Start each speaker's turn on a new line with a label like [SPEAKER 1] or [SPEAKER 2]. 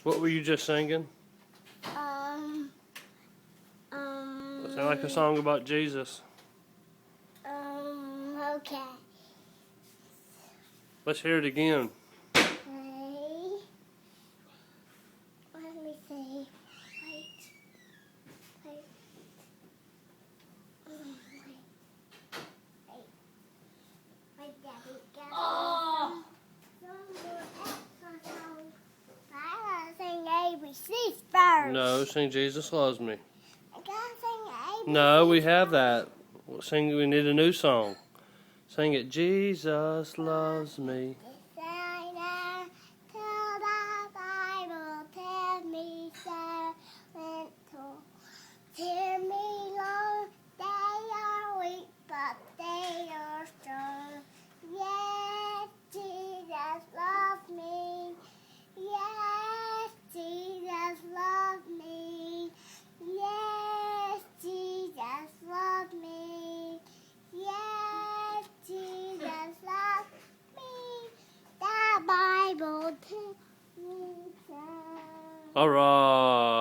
[SPEAKER 1] What were you just singing? It sounded like a song about Jesus.
[SPEAKER 2] Okay.
[SPEAKER 1] Let's hear it again.
[SPEAKER 2] Okay. Let me see. Wait. Wait, Daddy.
[SPEAKER 3] Oh.
[SPEAKER 2] I gotta sing ABCs first.
[SPEAKER 1] No, sing Jesus Loves Me.
[SPEAKER 2] I gotta sing ABCs.
[SPEAKER 1] No, we have that. We need a new song. Sing it. Jesus loves me.
[SPEAKER 2] Till the Bible tells me so. Little hear me long. They are weak, but they are strong. Yes, Jesus loves me. Yes, Jesus loves me. Yes, Jesus loves me. Yes, Jesus loves me. The Bible tells me so.
[SPEAKER 1] All right.